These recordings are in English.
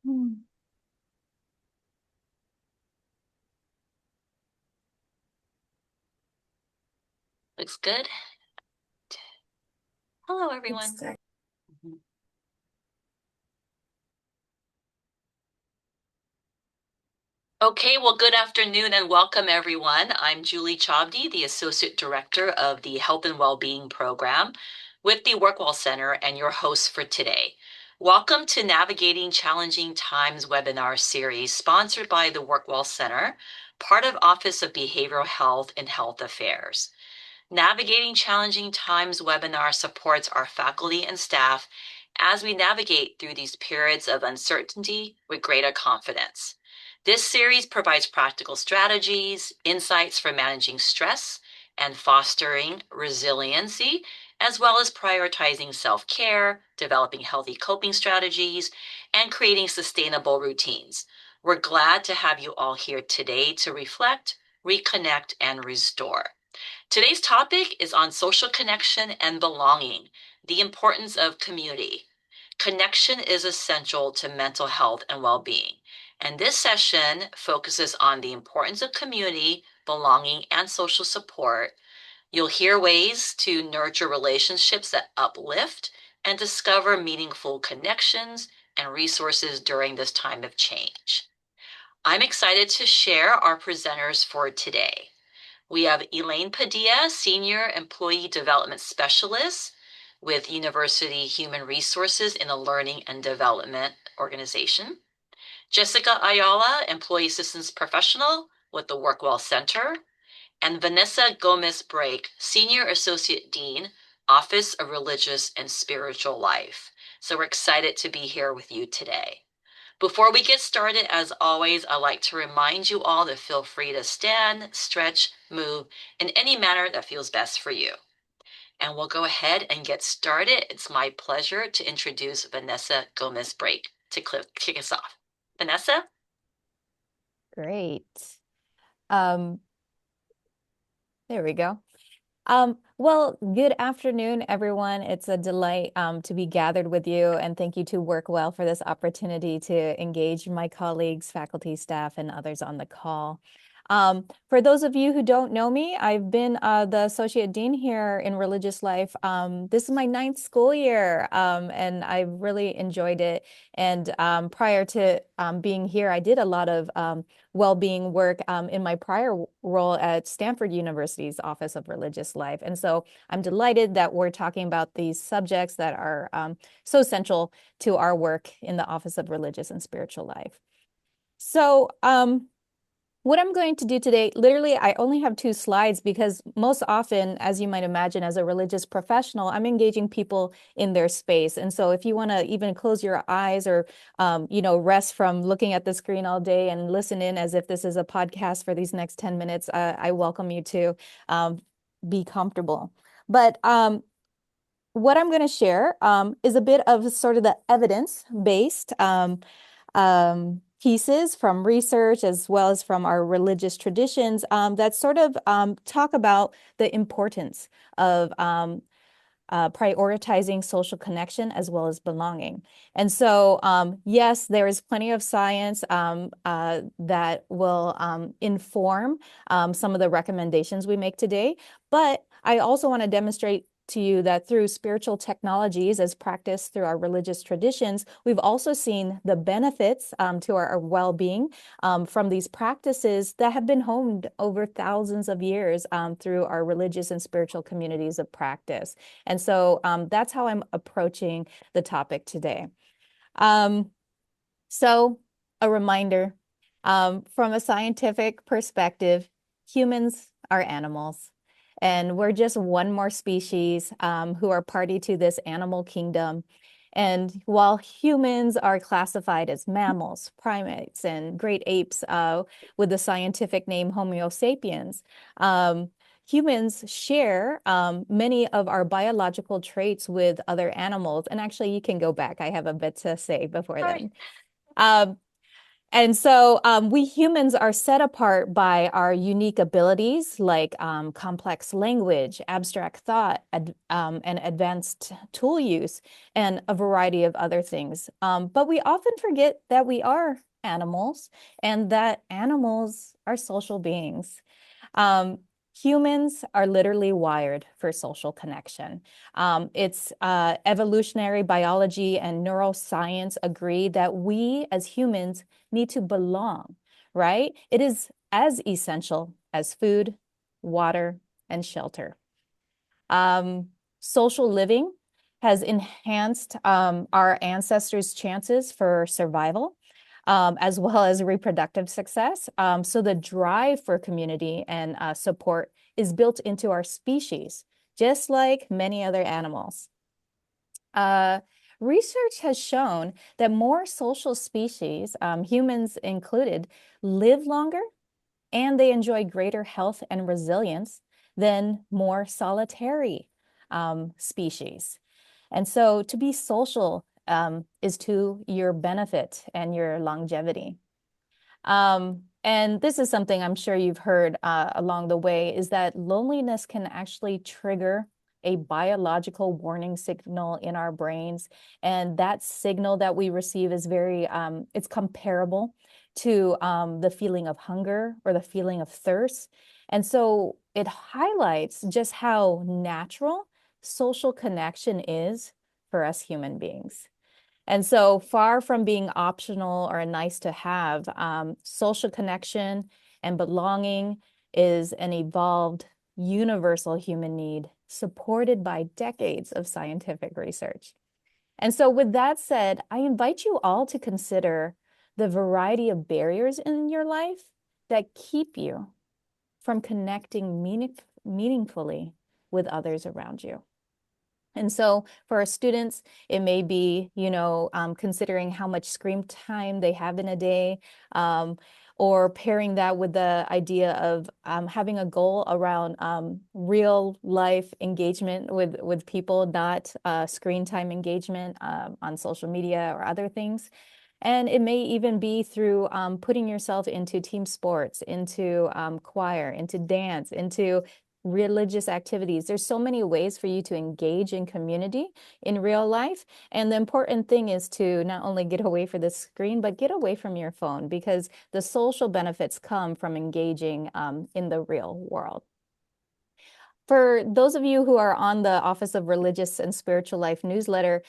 Hmm. Looks good. Hello, everyone. Exactly. Mhm. Okay, well, good afternoon and welcome, everyone. I'm Julie Chabdi, the Associate Director of the Health and Wellbeing Program with the Workwell Center and your host for today. Welcome to Navigating Challenging Times webinar series sponsored by the Workwell Center, part of Office of Behavioral Health and Health Affairs. Navigating Challenging Times webinar supports our faculty and staff as we navigate through these periods of uncertainty with greater confidence. This series provides practical strategies, insights for managing stress and fostering resiliency, as well as prioritizing self care, developing healthy coping strategies, and creating sustainable routines. We're glad to have you all here today to reflect, reconnect, and restore. Today's topic is on social connection and belonging, the importance of community. Connection is essential to mental health and well being. And this session focuses on the importance of community, belonging, and social support. You'll hear ways to nurture relationships that uplift and discover meaningful connections and resources during this time of change. I'm excited to share our presenters for today. We have Elaine Padilla, Senior Employee Development Specialist with University Human Resources in the Learning and Development Organization. Jessica Ayala, Employee Assistance Professional with the Workwell Center. And Vanessa Gomez Brake, Senior Associate Dean, Office of Religious and Spiritual Life. So we're excited to be here with you today. Before we get started, as always, I'd like to remind you all to feel free to stand, stretch, move in any manner that feels best for you. And we'll go ahead and get started. It's my pleasure to introduce Vanessa Gomez Brake to kick us off. Vanessa? Great. Um, there we go. Well, good afternoon, everyone. It's a delight to be gathered with you, and thank you to Workwell for this opportunity to engage my colleagues, faculty, staff, and others on the call. For those of you who don't know me, I've been the Associate Dean here in Religious Life. This is my ninth school year, and I've really enjoyed it. And prior to being here, I did a lot of well-being work in my prior role at Stanford University's Office of Religious Life. And so I'm delighted that we're talking about these subjects that are so central to our work in the Office of Religious and Spiritual Life. So what I'm going to do today, literally, I only have 2 slides because most often, as you might imagine, as a religious professional, I'm engaging people in their space. And so if you want to even close your eyes or, rest from looking at the screen all day and listen in as if this is a podcast for these next 10 minutes, I welcome you to be comfortable. But what I'm going to share is a bit of sort of the evidence-based pieces from research as well as from our religious traditions that sort of talk about the importance of prioritizing social connection as well as belonging. And so, yes, there is plenty of science that will inform some of the recommendations we make today. But I also want to demonstrate to you that through spiritual technologies as practiced through our religious traditions, we've also seen the benefits to our well-being from these practices that have been honed over thousands of years through our religious and spiritual communities of practice. And so that's how I'm approaching the topic today. Um, so a reminder, from a scientific perspective, humans are animals. And we're just one more species who are party to this animal kingdom. And while humans are classified as mammals, primates, and great apes with the scientific name Homo sapiens, humans share many of our biological traits with other animals. And actually, you can go back. I have a bit to say before All right. then. Um, And so we humans are set apart by our unique abilities like complex language, abstract thought, and advanced tool use, and a variety of other things. But we often forget that we are animals and that animals are social beings. Um, Humans are literally wired for social connection. It's evolutionary biology and neuroscience agree that we as humans need to belong, right? It is as essential as food, water, and shelter. Um, Social living has enhanced our ancestors' chances for survival, as well as reproductive success. So the drive for community and support is built into our species, just like many other animals. Uh, Research has shown that more social species, humans included, live longer and they enjoy greater health and resilience than more solitary species. And so to be social is to your benefit and your longevity. And this is something I'm sure you've heard along the way is that loneliness can actually trigger a biological warning signal in our brains. And that signal that we receive is it's comparable to the feeling of hunger or the feeling of thirst. And so it highlights just how natural social connection is for us human beings. And so far from being optional or a nice to have, social connection and belonging is an evolved universal human need supported by decades of scientific research. And so with that said, I invite you all to consider the variety of barriers in your life that keep you from connecting meaningfully with others around you. And so for our students, it may be, considering how much screen time they have in a day, or pairing that with the idea of having a goal around real life engagement with people, not screen time engagement on social media or other things. And it may even be through putting yourself into team sports, into choir, into dance, into religious activities. There's so many ways for you to engage in community in real life. And the important thing is to not only get away from the screen, but get away from your phone because the social benefits come from engaging in the real world. For those of you who are on the Office of Religious and Spiritual Life newsletter,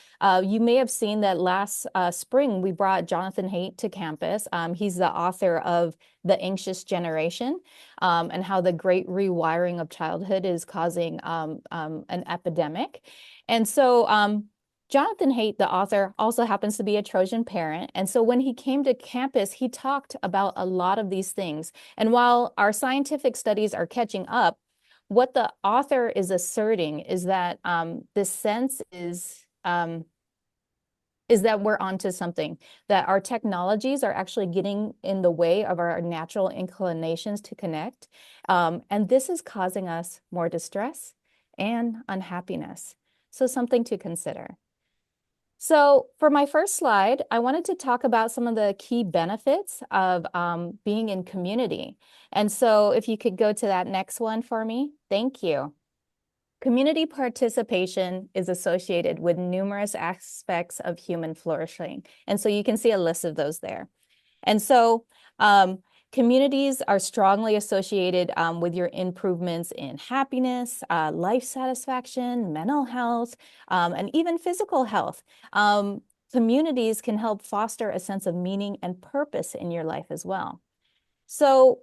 you may have seen that last spring we brought Jonathan Haidt to campus. He's the author of The Anxious Generation and how the great rewiring of childhood is causing an epidemic. And so Jonathan Haidt, the author, also happens to be a Trojan parent. And so when he came to campus, he talked about a lot of these things. And while our scientific studies are catching up, what the author is asserting is that this sense is that we're onto something, that our technologies are actually getting in the way of our natural inclinations to connect. And this is causing us more distress and unhappiness. So something to consider. So for my first slide, I wanted to talk about some of the key benefits of being in community. And so if you could go to that next one for me, thank you. Community participation is associated with numerous aspects of human flourishing. And so you can see a list of those there. And so communities are strongly associated with your improvements in happiness, life satisfaction, mental health, and even physical health. Communities can help foster a sense of meaning and purpose in your life as well. So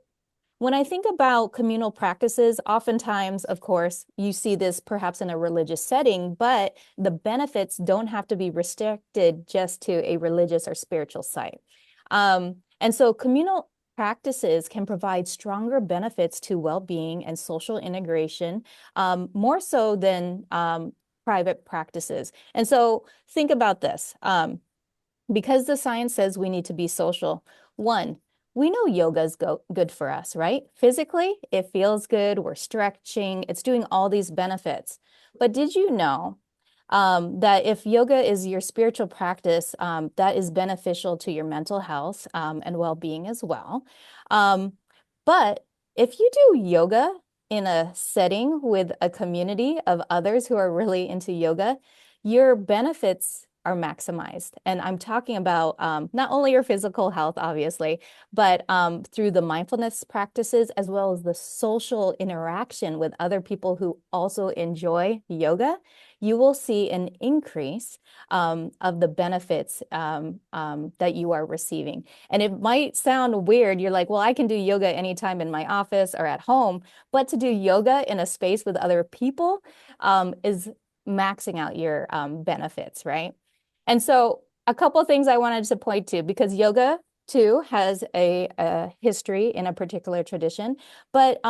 when I think about communal practices, oftentimes, of course, you see this perhaps in a religious setting, but the benefits don't have to be restricted just to a religious or spiritual site. And so communal practices can provide stronger benefits to well-being and social integration, more so than private practices. And so think about this. Because the science says we need to be social, one, we know yoga is good for us, right? Physically, it feels good. We're stretching. It's doing all these benefits. But did you know that if yoga is your spiritual practice, that is beneficial to your mental health and well-being as well. Um, but if you do yoga in a setting with a community of others who are really into yoga, your benefits are maximized. And I'm talking about not only your physical health, obviously, but through the mindfulness practices as well as the social interaction with other people who also enjoy yoga, you will see an increase of the benefits that you are receiving. And it might sound weird. You're like, well, I can do yoga anytime in my office or at home, but to do yoga in a space with other people is maxing out your benefits, right? And so a couple of things I wanted to point to because yoga too has a history in a particular tradition. But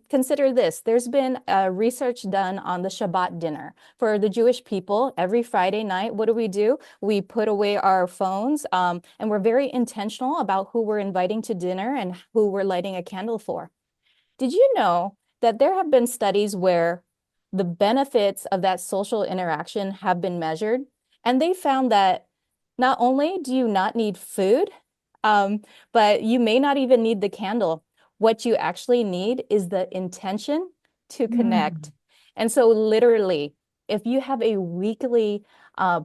consider this, there's been research done on the Shabbat dinner. For the Jewish people, every Friday night, what do? We put away our phones and we're very intentional about who we're inviting to dinner and who we're lighting a candle for. Did you know that there have been studies where the benefits of that social interaction have been measured? And they found that not only do you not need food, um, but you may not even need the candle. What you actually need is the intention to connect. Mm. And so, literally, if you have a weekly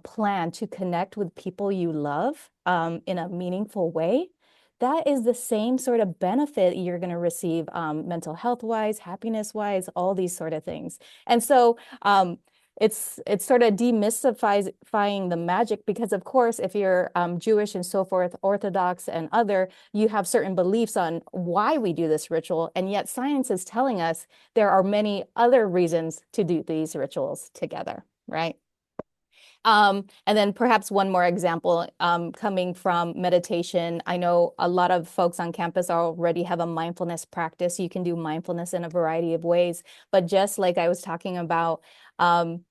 plan to connect with people you love in a meaningful way, that is the same sort of benefit you're going to receive mental health wise, happiness wise, all these sort of things. And so it's sort of demystifying the magic because of course if you're Jewish and so forth, Orthodox and other, you have certain beliefs on why we do this ritual, and yet science is telling us there are many other reasons to do these rituals together, right? And then perhaps one more example coming from meditation. I know a lot of folks on campus already have a mindfulness practice. You can do mindfulness in a variety of ways. But just like I was talking about um,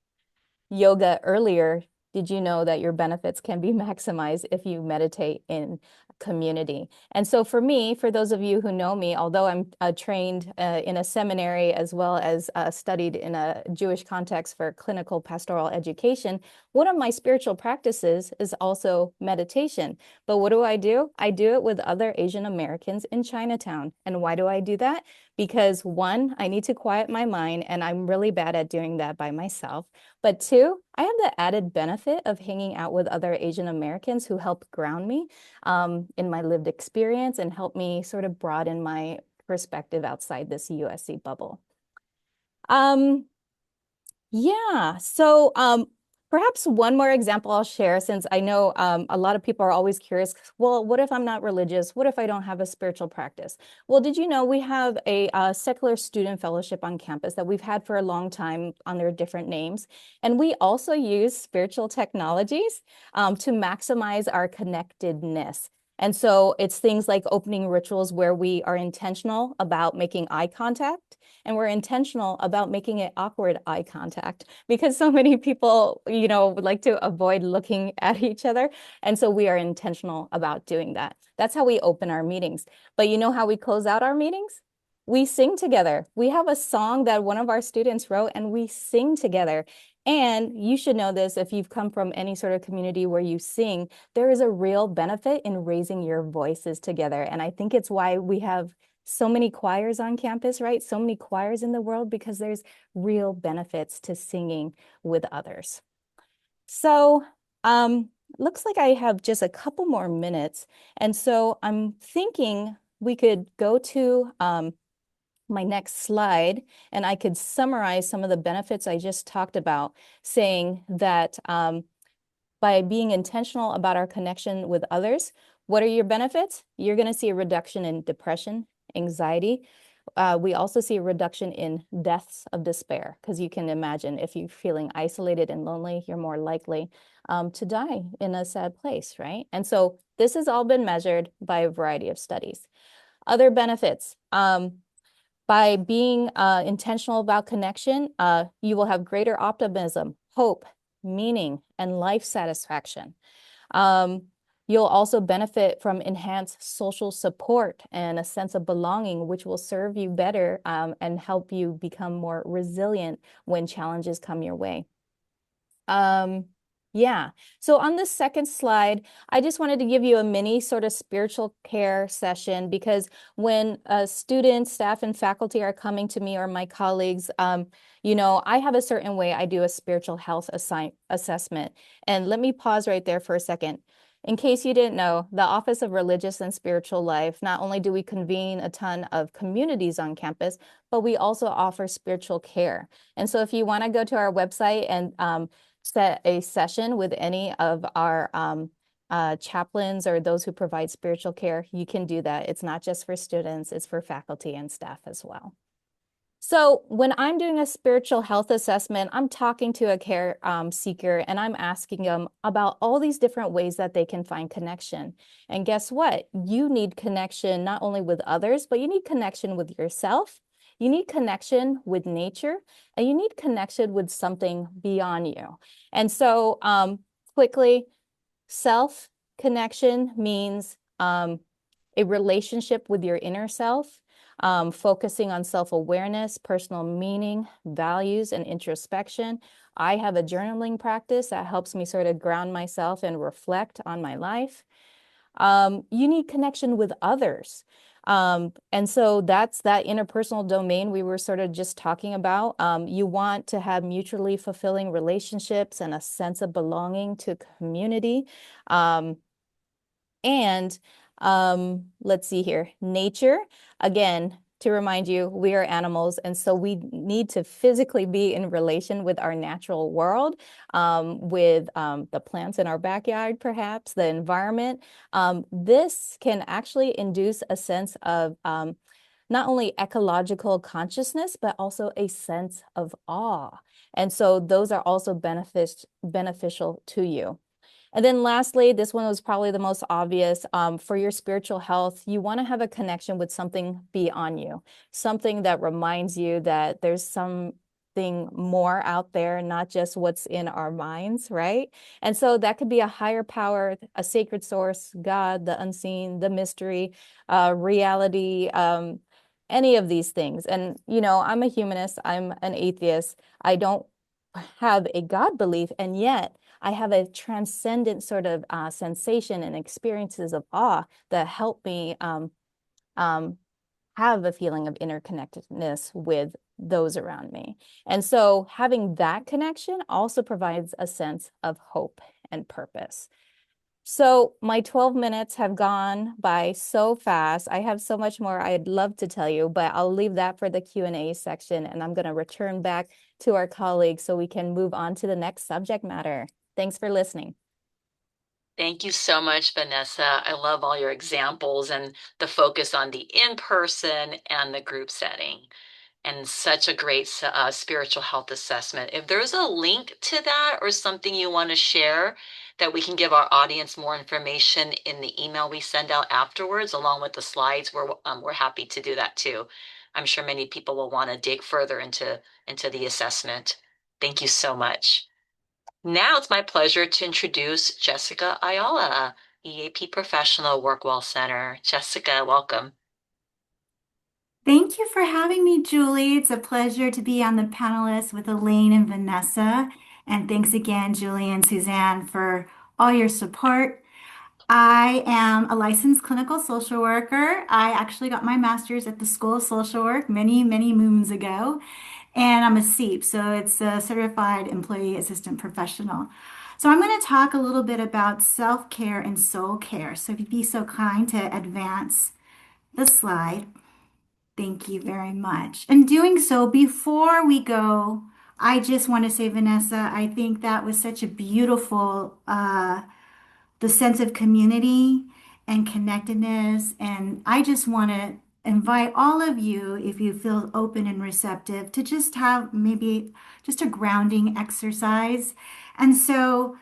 yoga earlier, did you know that your benefits can be maximized if you meditate in community? And so for me, for those of you who know me, although I'm trained in a seminary as well as studied in a Jewish context for clinical pastoral education, one of my spiritual practices is also meditation. But what do? I do it with other Asian Americans in Chinatown. And why do I do that? Because one, I need to quiet my mind, and I'm really bad at doing that by myself. But two, I have the added benefit of hanging out with other Asian Americans who help ground me in my lived experience and help me sort of broaden my perspective outside this USC bubble. Um, yeah. So perhaps one more example I'll share since I know a lot of people are always curious. Well, what if I'm not religious? What if I don't have a spiritual practice? Well, did you know we have a secular student fellowship on campus that we've had for a long time on their different names. And we also use spiritual technologies to maximize our connectedness. And so it's things like opening rituals where we are intentional about making eye contact and we're intentional about making it awkward eye contact because so many people, would like to avoid looking at each other. And so we are intentional about doing that. That's how we open our meetings. But you know how we close out our meetings? We sing together. We have a song that one of our students wrote and we sing together. And you should know this if you've come from any sort of community where you sing, there is a real benefit in raising your voices together. And I think it's why we have so many choirs on campus, right? So many choirs in the world because there's real benefits to singing with others. So, looks like I have just a couple more minutes. And so I'm thinking we could go to my next slide and I could summarize some of the benefits I just talked about, saying that by being intentional about our connection with others, what are your benefits? You're going to see a reduction in depression, anxiety. We also see a reduction in deaths of despair because you can imagine if you're feeling isolated and lonely, you're more likely to die in a sad place, right? And so this has all been measured by a variety of studies. Other benefits, by being intentional about connection, you will have greater optimism, hope, meaning, and life satisfaction. Um, you'll also benefit from enhanced social support and a sense of belonging, which will serve you better and help you become more resilient when challenges come your way. Um, yeah. So on the second slide, I just wanted to give you a mini sort of spiritual care session because when students, staff, and faculty are coming to me or my colleagues, I have a certain way I do a spiritual health assessment. And let me pause right there for a second. In case you didn't know, the Office of Religious and Spiritual Life, not only do we convene a ton of communities on campus, but we also offer spiritual care. And so if you want to go to our website and set a session with any of our chaplains or those who provide spiritual care, you can do that. It's not just for students, it's for faculty and staff as well. So when I'm doing a spiritual health assessment, I'm talking to a care seeker and I'm asking them about all these different ways that they can find connection. And guess what? You need connection not only with others, but you need connection with yourself. You need connection with nature, and you need connection with something beyond you. And so quickly, self connection means a relationship with your inner self, focusing on self-awareness, personal meaning, values, and introspection. I have a journaling practice that helps me sort of ground myself and reflect on my life. You need connection with others. And so that's that interpersonal domain we were sort of just talking about. You want to have mutually fulfilling relationships and a sense of belonging to community. Um, and let's see here, nature, again, to remind you, we are animals, and so we need to physically be in relation with our natural world, with the plants in our backyard, perhaps, the environment. This can actually induce a sense of not only ecological consciousness, but also a sense of awe. And so those are also beneficial to you. And then lastly, this one was probably the most obvious. For your spiritual health, you want to have a connection with something beyond you, something that reminds you that there's something more out there, not just what's in our minds, right? And so that could be a higher power, a sacred source, God, the unseen, the mystery, reality, any of these things. And, I'm a humanist, I'm an atheist. I don't have a God belief, and yet I have a transcendent sort of sensation and experiences of awe that help me um, have a feeling of interconnectedness with those around me. And so having that connection also provides a sense of hope and purpose. So my 12 minutes have gone by so fast. I have so much more I'd love to tell you, but I'll leave that for the Q&A section, and I'm going to return back to our colleagues so we can move on to the next subject matter. Thanks for listening. Thank you so much, Vanessa. I love all your examples and the focus on the in-person and the group setting, and such a great spiritual health assessment. If there's a link to that or something you want to share that we can give our audience more information in the email we send out afterwards, along with the slides, we're happy to do that too. I'm sure many people will want to dig further into the assessment. Thank you so much. Now it's my pleasure to introduce Jessica Ayala, EAP Professional Workwell Center. Jessica, welcome. Thank you for having me, Julie. It's a pleasure to be on the panelists with Elaine and Vanessa. And thanks again, Julie and Suzanne, for all your support. I am a licensed clinical social worker. I actually got my master's at the School of Social Work many, many moons ago. And I'm a CEP, so it's a Certified Employee Assistant Professional. So I'm going to talk a little bit about self-care and soul care. So if you'd be so kind to advance the slide. Thank you very much. And doing so, before we go, I just want to say, Vanessa, I think that was such a beautiful, the sense of community and connectedness. And I just want to invite all of you, if you feel open and receptive, to just have maybe just a grounding exercise. And so,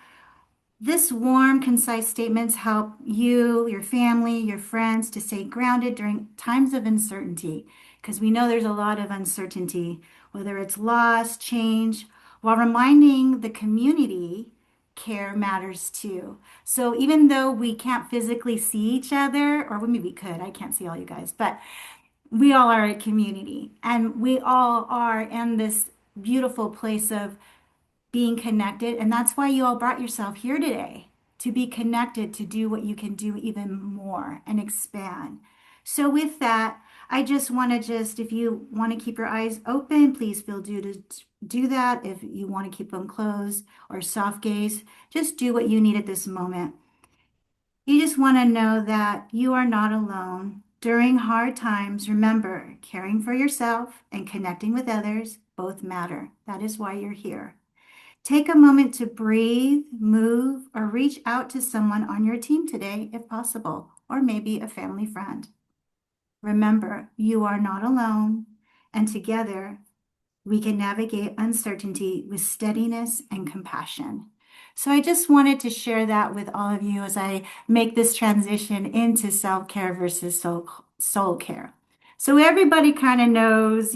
this warm, concise statements help you, your family, your friends to stay grounded during times of uncertainty, because we know there's a lot of uncertainty, whether it's loss, change, while reminding the community care matters too. So even though we can't physically see each other, or maybe we could, I can't see all you guys, but we all are a community and we all are in this beautiful place of being connected. And that's why you all brought yourself here today, to be connected, to do what you can do even more and expand. So with that, I just want to if you want to keep your eyes open, please feel due to do that. If you want to keep them closed or soft gaze, just do what you need at this moment. You just want to know that you are not alone. During hard times, remember, caring for yourself and connecting with others both matter. That is why you're here. Take a moment to breathe, move, or reach out to someone on your team today if possible, or maybe a family friend. Remember, you are not alone, and together we can navigate uncertainty with steadiness and compassion. So I just wanted to share that with all of you as I make this transition into self-care versus soul care. So everybody kind of knows,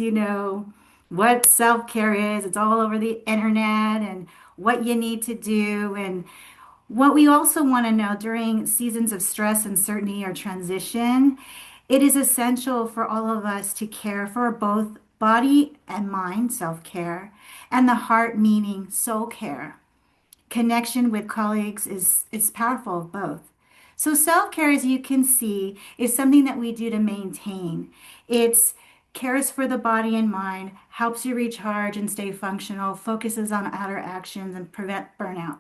what self-care is. It's all over the internet and what you need to do. And what we also want to know during seasons of stress, uncertainty, or transition, it is essential for all of us to care for both body and mind, self-care, and the heart, meaning soul care. Connection with colleagues is powerful of both. So self-care, as you can see, is something that we do to maintain. It's cares for the body and mind, helps you recharge and stay functional, focuses on outer actions and prevent burnout.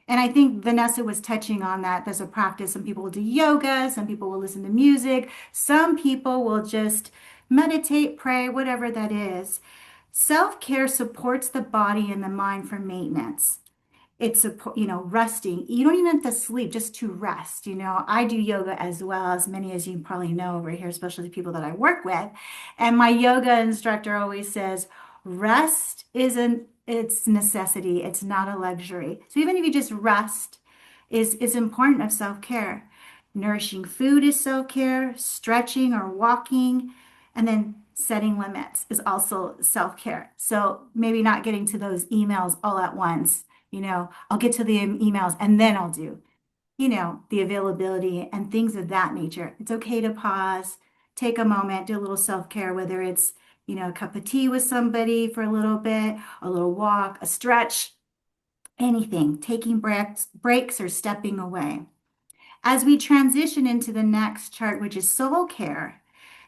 And I think Vanessa was touching on that. There's a practice. Some people will do yoga, some people will listen to music, some people will just meditate, pray, whatever that is. Self-care supports the body and the mind for maintenance. It's resting. You don't even have to sleep, just to rest. I do yoga as well, as many as you probably know over here, especially the people that I work with. And my yoga instructor always says, rest isn't it's necessity. It's not a luxury. So even if you just rest is important of self-care. Nourishing food is self-care, stretching or walking, and then setting limits is also self-care. So maybe not getting to those emails all at once. I'll get to the emails and then I'll do, the availability and things of that nature. It's okay to pause, take a moment, do a little self-care, whether it's, a cup of tea with somebody for a little bit, a little walk, a stretch, anything, taking breaks or stepping away. As we transition into the next chart, which is soul care,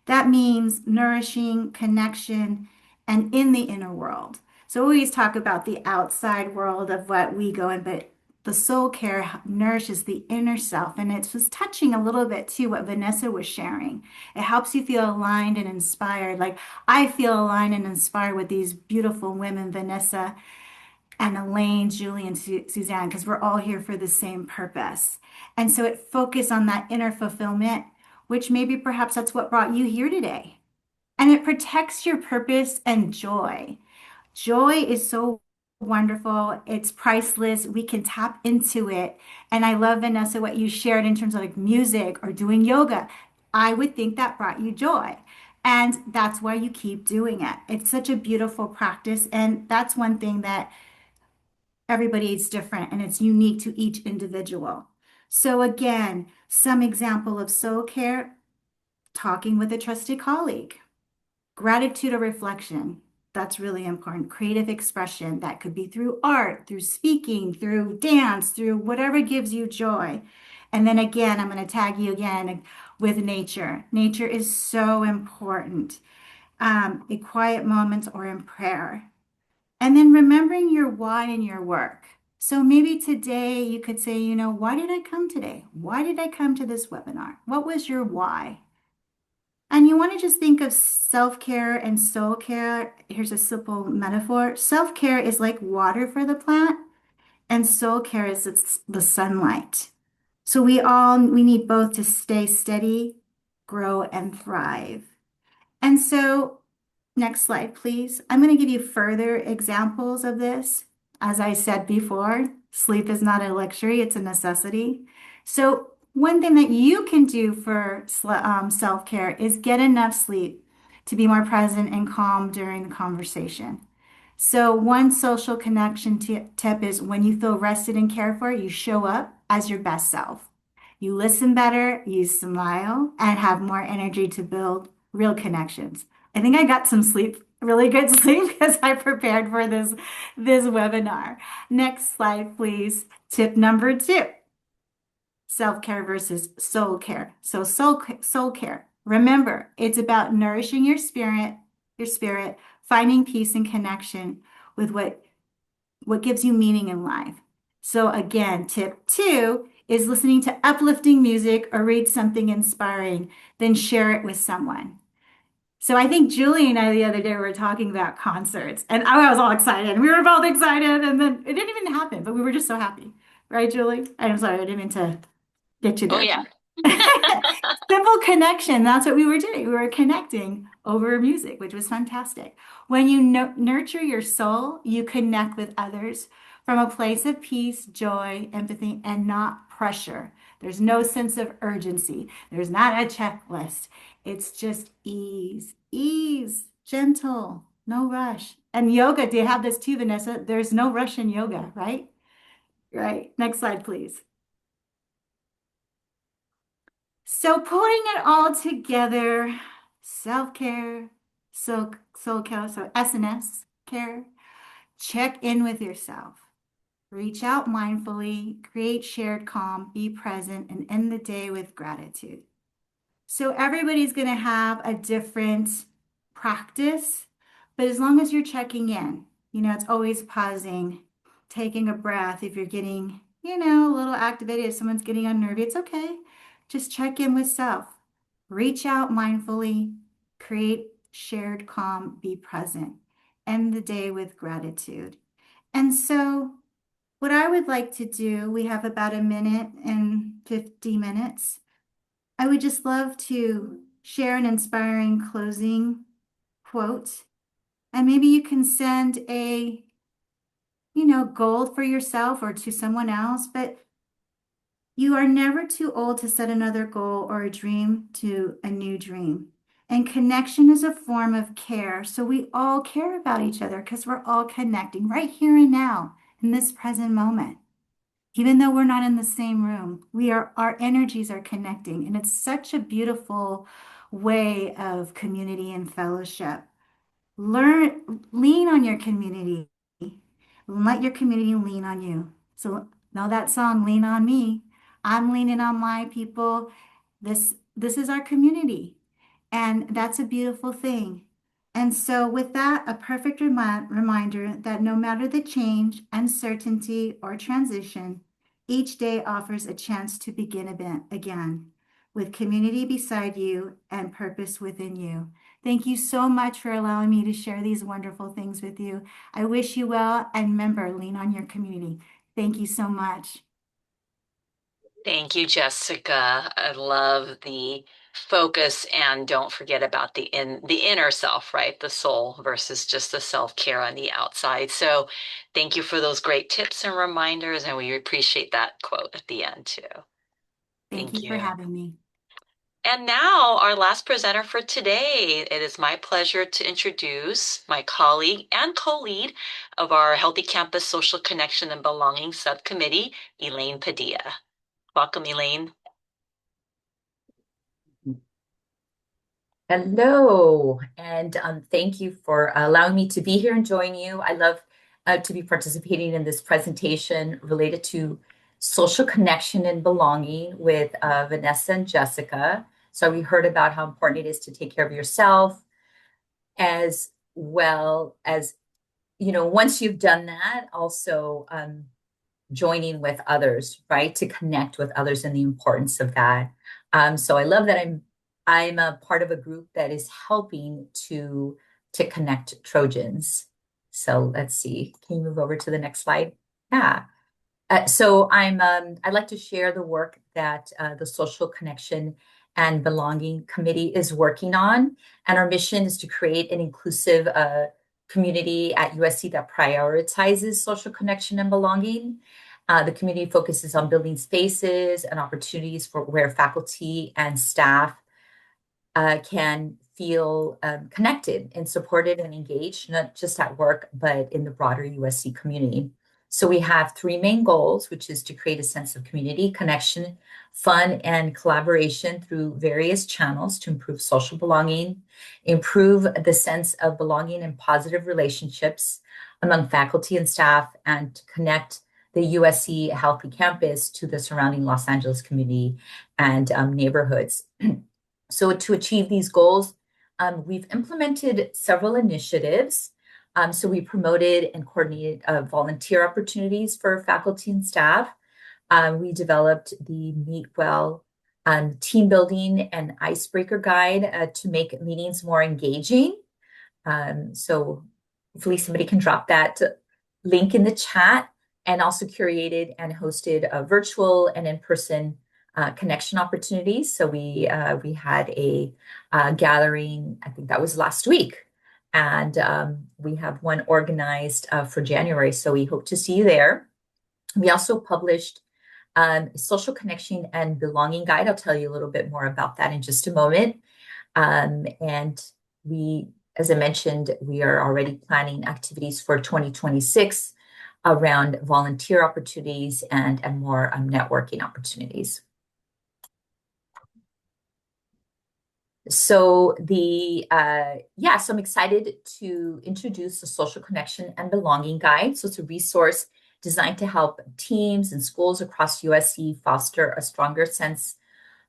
that means nourishing, connection, and in the inner world. So we always talk about the outside world of what we go in, but the soul care nourishes the inner self. And it was touching a little bit too what Vanessa was sharing. It helps you feel aligned and inspired. Like I feel aligned and inspired with these beautiful women, Vanessa and Elaine, Julie, and Suzanne, because we're all here for the same purpose. And so it focused on that inner fulfillment, which maybe perhaps that's what brought you here today. And it protects your purpose and joy. Joy is so wonderful. It's priceless. We can tap into it. And I love, Vanessa, what you shared in terms of like music or doing yoga. I would think that brought you joy. And that's why you keep doing it. It's such a beautiful practice. And that's one thing that everybody is different and it's unique to each individual. So again, some example of soul care, talking with a trusted colleague, gratitude or reflection. That's really important. Creative expression that could be through art, through speaking, through dance, through whatever gives you joy. And then again, I'm going to tag you again with nature. Nature is so important. In quiet moments or in prayer. And then remembering your why in your work. So maybe today you could say, why did I come today? Why did I come to this webinar? What was your why? And you want to just think of self-care and soul care. Here's a simple metaphor. Self-care is like water for the plant, and soul care is the sunlight. So we need both to stay steady, grow, and thrive. And so next slide, please. I'm going to give you further examples of this. As I said before, sleep is not a luxury, it's a necessity. So one thing that you can do for self-care is get enough sleep to be more present and calm during the conversation. So one social connection tip is when you feel rested and cared for, you show up as your best self. You listen better, you smile, and have more energy to build real connections. I think I got some sleep really good sleep because I prepared for this webinar. Next slide, please. Tip number two, self-care versus soul care. So soul care. Remember, it's about nourishing your spirit, finding peace and connection with what gives you meaning in life. So again, tip two is listening to uplifting music or read something inspiring, then share it with someone. So I think Julie and I the other day were talking about concerts, and I was all excited. We were both excited, and then it didn't even happen, but we were just so happy. Right, Julie? I'm sorry, I didn't mean to get you Oh, there. yeah. Simple connection. That's what we were doing. We were connecting over music, which was fantastic. When you nurture your soul, you connect with others from a place of peace, joy, empathy, and not pressure. There's no sense of urgency. There's not a checklist. It's just ease, gentle, no rush. And yoga, do you have this too, Vanessa? There's no rush in yoga, right? Right. Next slide, please. So putting it all together, self-care, soul care, so SNS care, check in with yourself. Reach out mindfully, create shared calm, be present, and end the day with gratitude. So everybody's going to have a different practice, but as long as you're checking in, it's always pausing, taking a breath. If you're getting, a little activated, if someone's getting unnerved, it's okay. Just check in with self. Reach out mindfully, create shared calm, be present. End the day with gratitude. And so, what I would like to do, we have about a minute and 50 minutes. I would just love to share an inspiring closing quote. And maybe you can send a, goal for yourself or to someone else, but you are never too old to set another goal or a dream to a new dream. And connection is a form of care. So we all care about each other because we're all connecting right here and now in this present moment. Even though we're not in the same room, our energies are connecting. And it's such a beautiful way of community and fellowship. Lean on your community. Let your community lean on you. So know that song, Lean on Me. I'm leaning on my people. This is our community. And that's a beautiful thing. And so, with that, a perfect reminder that no matter the change, uncertainty, or transition, each day offers a chance to begin again with community beside you and purpose within you. Thank you so much for allowing me to share these wonderful things with you. I wish you well, and remember, lean on your community. Thank you so much. Thank you, Jessica. I love the focus, and don't forget about the inner self, right? The soul versus just the self-care on the outside. So thank you for those great tips and reminders, and we appreciate that quote at the end too. Thank Thank you for you. having me. And now, our last presenter for today. It is my pleasure to introduce my colleague and co-lead of our Healthy Campus Social Connection and Belonging Subcommittee, Elaine Padilla. Welcome, Elaine. Hello, and thank you for allowing me to be here and join you. I love to be participating in this presentation related to social connection and belonging with Vanessa and Jessica. So we heard about how important it is to take care of yourself as well as, once you've done that, also joining with others, right? To connect with others and the importance of that. So I love that I'm a part of a group that is helping to connect Trojans. So let's see. Can you move over to the next slide? Yeah. So I'd like to share the work that the Social Connection and Belonging Committee is working on. And our mission is to create an inclusive community at USC that prioritizes social connection and belonging. The community focuses on building spaces and opportunities for where faculty and staff can feel connected and supported and engaged, not just at work, but in the broader USC community. So we have three main goals, which is to create a sense of community, connection, fun, and collaboration through various channels to improve social belonging, improve the sense of belonging and positive relationships among faculty and staff, and to connect the USC Healthy Campus to the surrounding Los Angeles community and neighborhoods. So to achieve these goals, we've implemented several initiatives. So we promoted and coordinated volunteer opportunities for faculty and staff. We developed the Meet Well team building and icebreaker guide to make meetings more engaging. So hopefully somebody can drop that link in the chat, and also curated and hosted a virtual and in-person connection opportunities. So we had a gathering, I think that was last week, and we have one organized for January. So we hope to see you there. We also published social connection and belonging guide. I'll tell you a little bit more about that in just a moment. And we, as I mentioned, we are already planning activities for 2026 around volunteer opportunities and more networking opportunities. So so I'm excited to introduce the Social Connection and Belonging Guide. So it's a resource designed to help teams and schools across USC foster a stronger sense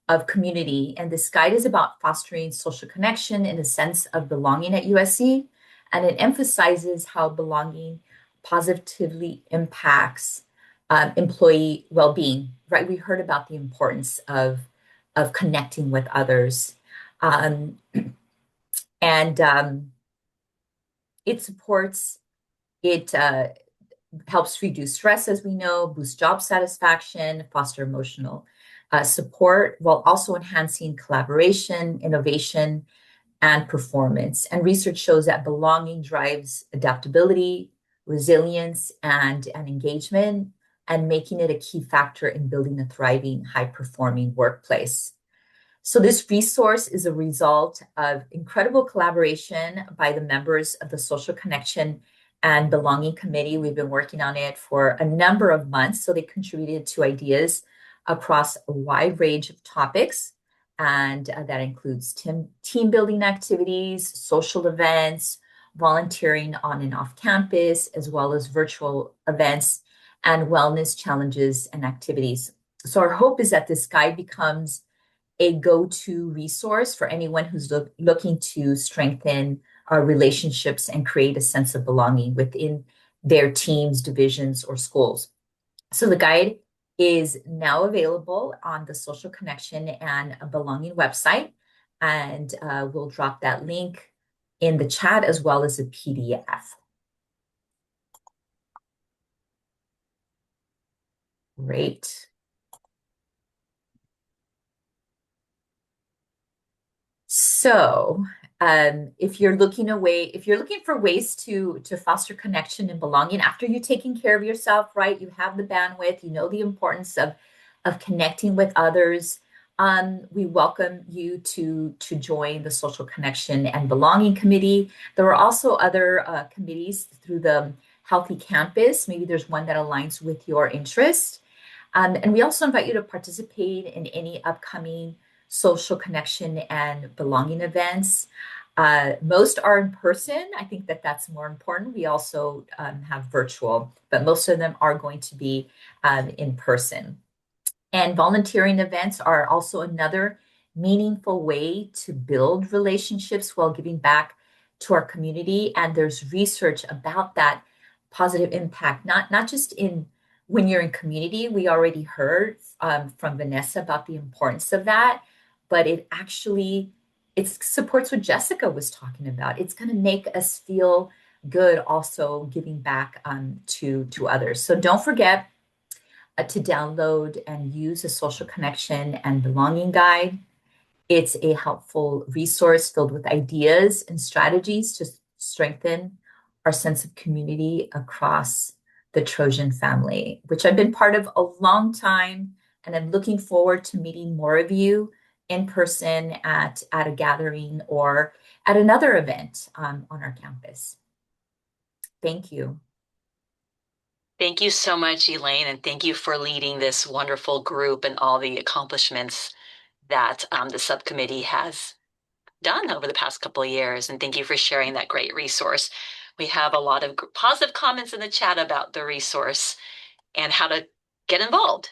of community. And this guide is about fostering social connection and a sense of belonging at USC. And it emphasizes how belonging positively impacts employee well-being, right? We heard about the importance of connecting with others. Um, and it supports, it helps reduce stress, as we know, boost job satisfaction, foster emotional support, while also enhancing collaboration, innovation, and performance. And research shows that belonging drives adaptability, resilience, and engagement, and making it a key factor in building a thriving, high-performing workplace. So this resource is a result of incredible collaboration by the members of the Social Connection and Belonging Committee. We've been working on it for a number of months. So they contributed to ideas across a wide range of topics. And that includes team building activities, social events, volunteering on and off campus, as well as virtual events and wellness challenges and activities. So our hope is that this guide becomes a go-to resource for anyone who's looking to strengthen relationships and create a sense of belonging within their teams, divisions, or schools. So the guide is now available on the Social Connection and Belonging website, and we'll drop that link in the chat as well as a PDF. Great. So, if you're looking for ways to foster connection and belonging after you're taking care of yourself, right? You have the bandwidth, you know the importance of connecting with others. We welcome you to join the Social Connection and Belonging Committee. There are also other committees through the Healthy Campus. Maybe there's one that aligns with your interest. And we also invite you to participate in any upcoming social connection and belonging events. Most are in person. I think that that's more important. We also have virtual, but most of them are going to be in person. And volunteering events are also another meaningful way to build relationships while giving back to our community. And there's research about that positive impact, not just in when you're in community. We already heard from Vanessa about the importance of that, but it supports what Jessica was talking about. It's going to make us feel good also giving back to others. So don't forget to download and use a Social Connection and Belonging Guide. It's a helpful resource filled with ideas and strategies to strengthen our sense of community across the Trojan family, which I've been part of a long time, and I'm looking forward to meeting more of you in person at a gathering or at another event on our campus. Thank you. Thank you so much, Elaine, and thank you for leading this wonderful group and all the accomplishments that the subcommittee has done over the past couple of years. And thank you for sharing that great resource. We have a lot of positive comments in the chat about the resource and how to get involved.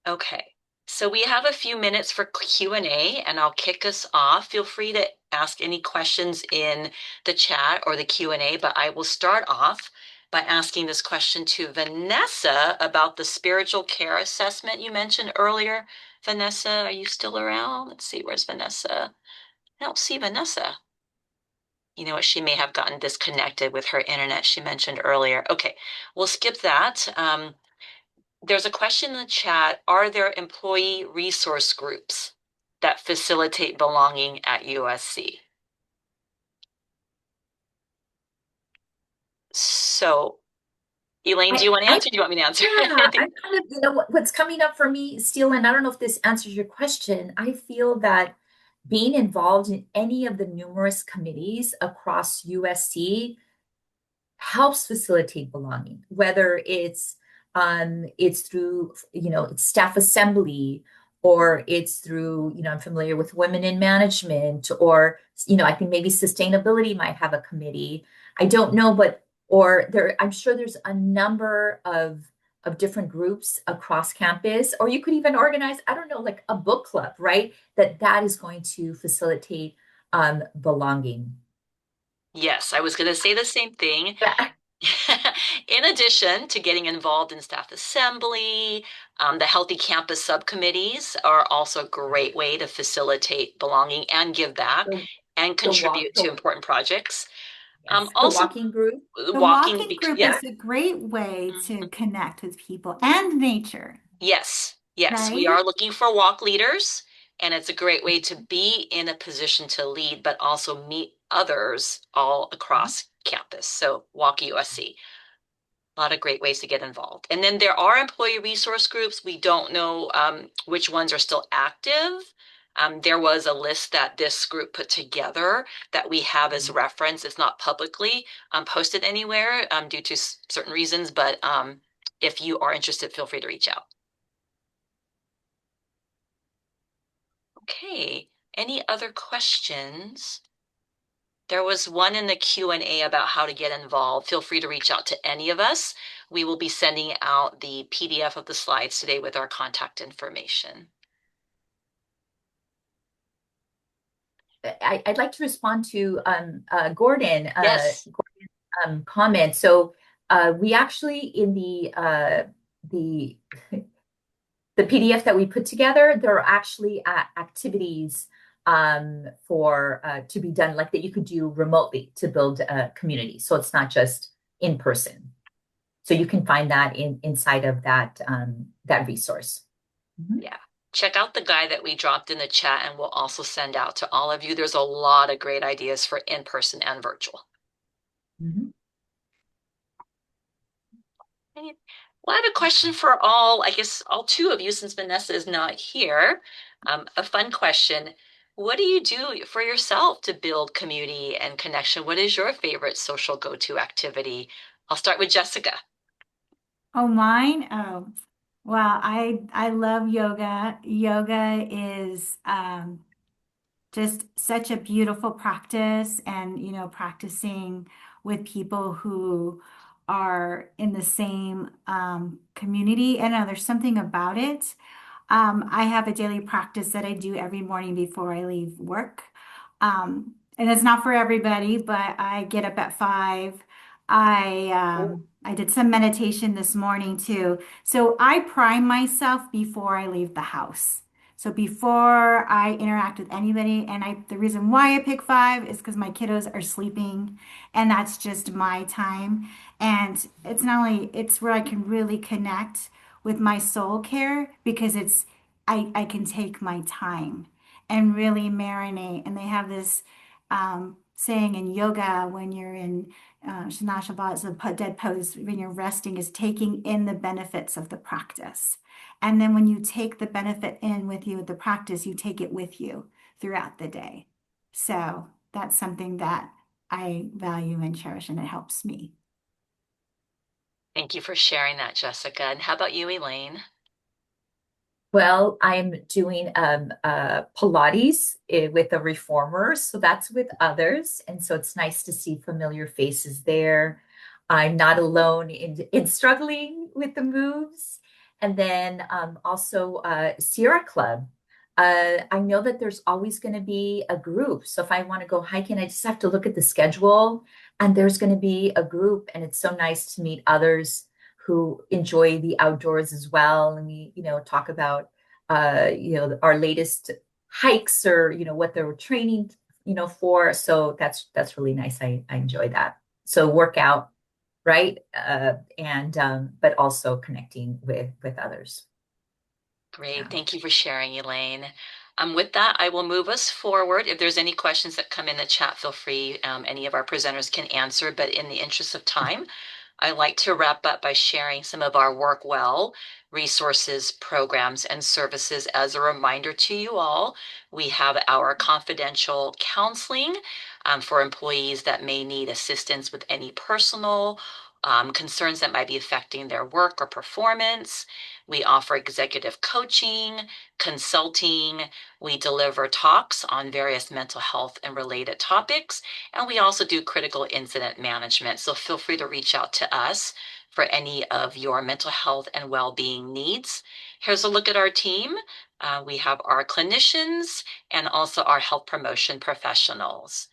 Okay, so we have a few minutes for Q&A, and I'll kick us off. Feel free to ask any questions in the chat or the Q&A, but I will start off by asking this question to Vanessa about the spiritual care assessment you mentioned earlier. Vanessa, are you still around? Let's see, where's Vanessa? I don't see Vanessa. You know what? She may have gotten disconnected with her internet she mentioned earlier. Okay, we'll skip that. There's a question in the chat. Are there employee resource groups that facilitate belonging at USC? So, Elaine, do you want to I answer? Or do you want me to answer? Yeah, I'm kind of, what's coming up for me still, and I don't know if this answers your question. I feel that being involved in any of the numerous committees across USC helps facilitate belonging, whether it's through, it's staff assembly, or it's through, I'm familiar with women in management, or, I think maybe sustainability might have a committee. I don't know, but I'm sure there's a number of different groups across campus, or you could even organize, I don't know, like a book club, right? That is going to facilitate belonging. Yes, I was going to say the same thing. In addition to getting involved in staff assembly, the Healthy Campus subcommittees are also a great way to facilitate belonging and give back The, and the walk, contribute to important projects. yes, the Also, walking group. The walking, walking group yeah. is a great way to Mhm. connect with people and nature, Yes, yes, we right? are looking for walk leaders, and it's a great way to be in a position to lead, but also meet others all across campus. So, Walk USC. A lot of great ways to get involved. And then there are employee resource groups. We don't know which ones are still active. There was a list that this group put together that we have as reference. It's not publicly posted anywhere due to certain reasons, but if you are interested, feel free to reach out. Okay, any other questions? There was one in the Q&A about how to get involved. Feel free to reach out to any of us. We will be sending out the PDF of the slides today with our contact information. I'd like to respond to Gordon Yes. comment. So we actually in the the PDF that we put together, there are actually activities for to be done, like that you could do remotely to build a community. So it's not just in person. So you can find that inside of that resource. Mhm. Yeah. Check out the guide that we dropped in the chat, and we'll also send out to all of you. There's a lot of great ideas for in-person and virtual. Mhm. Well, I have a question for all, I guess all two of you, since Vanessa is not here. A fun question. What do you do for yourself to build community and connection? What is your favorite social go-to activity? I'll start with Jessica. Oh, mine? Oh, well, I love yoga. Yoga is just such a beautiful practice, and practicing with people who are in the same community. And there's something about it. I have a daily practice that I do every morning before I leave work. And it's not for everybody, but I get up at 5. I did some meditation this morning too. So I prime myself before I leave the house. So before I interact with anybody, and the reason why I pick 5 is because my kiddos are sleeping, and that's just my time. And it's not only, it's where I can really connect with my soul care, because I can take my time and really marinate. And they have this saying in yoga, when you're in Shanashabha, so dead pose, when you're resting, is taking in the benefits of the practice. And then when you take the benefit in with you with the practice, you take it with you throughout the day. So that's something that I value and cherish, and it helps me. Thank you for sharing that, Jessica. And how about you, Elaine? Well, I'm doing Pilates with a reformer, so that's with others, and so it's nice to see familiar faces there. I'm not alone in struggling with the moves. And then also Sierra Club. I know that there's always going to be a group, so if I want to go hiking, I just have to look at the schedule, and there's going to be a group, and it's so nice to meet others who enjoy the outdoors as well. And we, talk about, our latest hikes or, what they're training, for. So that's really nice. I enjoy that. So workout, right? And but also connecting with others. Great. Yeah. Thank you for sharing, Elaine. With that, I will move us forward. If there's any questions that come in the chat, feel free. Any of our presenters can answer, but in the interest of time, I like to wrap up by sharing some of our work well resources, programs, and services as a reminder to you all. We have our confidential counseling for employees that may need assistance with any personal concerns that might be affecting their work or performance. We offer executive coaching, consulting. We deliver talks on various mental health and related topics. And we also do critical incident management. So feel free to reach out to us for any of your mental health and well-being needs. Here's a look at our team. We have our clinicians and also our health promotion professionals.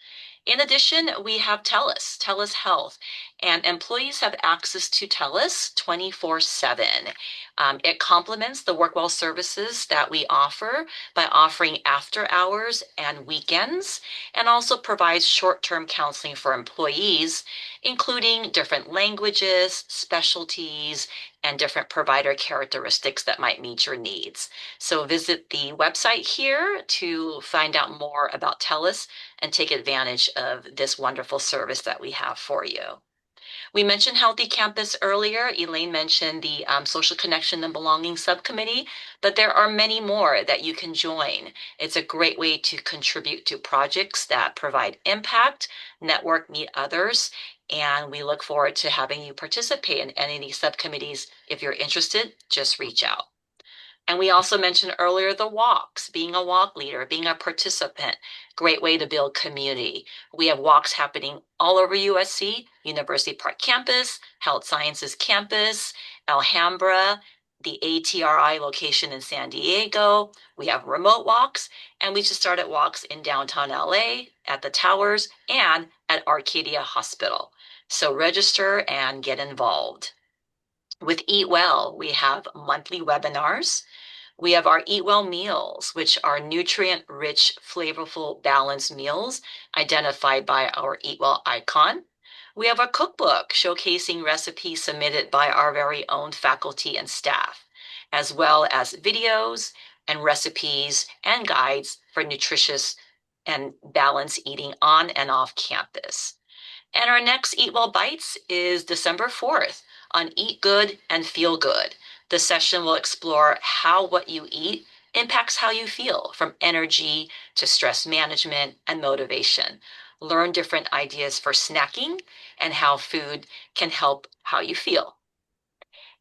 In addition, we have TELUS Health, and employees have access to TELUS 24/7. It complements the WorkWell services that we offer by offering after hours and weekends, and also provides short-term counseling for employees, including different languages, specialties, and different provider characteristics that might meet your needs. So visit the website here to find out more about TELUS and take advantage of this wonderful service that we have for you. We mentioned Healthy Campus earlier. Elaine mentioned the Social Connection and Belonging Subcommittee, but there are many more that you can join. It's a great way to contribute to projects that provide impact, network, meet others, and we look forward to having you participate in any of these subcommittees. If you're interested, just reach out. And we also mentioned earlier the walks, being a walk leader, being a participant, great way to build community. We have walks happening all over USC, University Park campus, Health Sciences campus, Alhambra, the ATRI location in San Diego. We have remote walks, and we just started walks in downtown LA, at the towers, and at Arcadia Hospital. So register and get involved. With Eat Well, we have monthly webinars. We have our Eat Well meals, which are nutrient-rich, flavorful, balanced meals identified by our Eat Well icon. We have a cookbook showcasing recipes submitted by our very own faculty and staff, as well as videos and recipes and guides for nutritious and balanced eating on and off campus. And our next Eat Well Bites is December 4th on Eat Good and Feel Good. The session will explore how what you eat impacts how you feel, from energy to stress management and motivation. Learn different ideas for snacking and how food can help how you feel.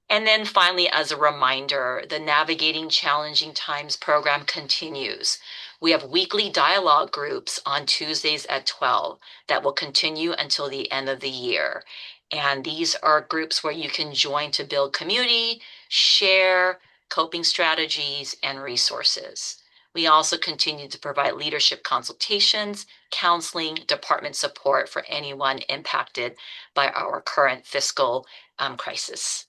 And then finally, as a reminder, the Navigating Challenging Times program continues. We have weekly dialogue groups on Tuesdays at 12 that will continue until the end of the year. And these are groups where you can join to build community, share coping strategies, and resources. We also continue to provide leadership consultations, counseling, department support for anyone impacted by our current fiscal crisis.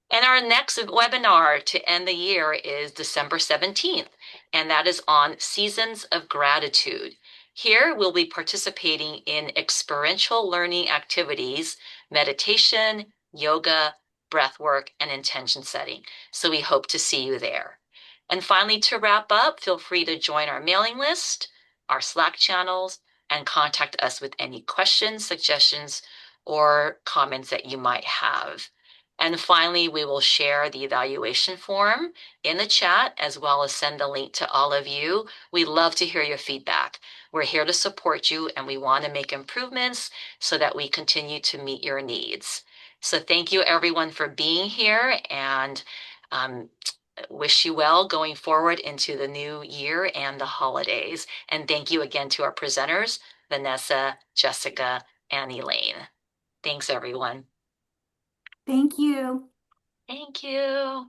And our next webinar to end the year is December 17th, and that is on Seasons of Gratitude. Here we'll be participating in experiential learning activities, meditation, yoga, breath work, and intention setting. So we hope to see you there. And finally, to wrap up, feel free to join our mailing list, our Slack channels, and contact us with any questions, suggestions, or comments that you might have. And finally, we will share the evaluation form in the chat as well as send a link to all of you. We love to hear your feedback. We're here to support you and we want to make improvements so that we continue to meet your needs. So thank you everyone for being here and um, wish you well going forward into the new year and the holidays. And thank you again to our presenters, Vanessa, Jessica, and Elaine. Thanks, everyone. Thank you. Thank you.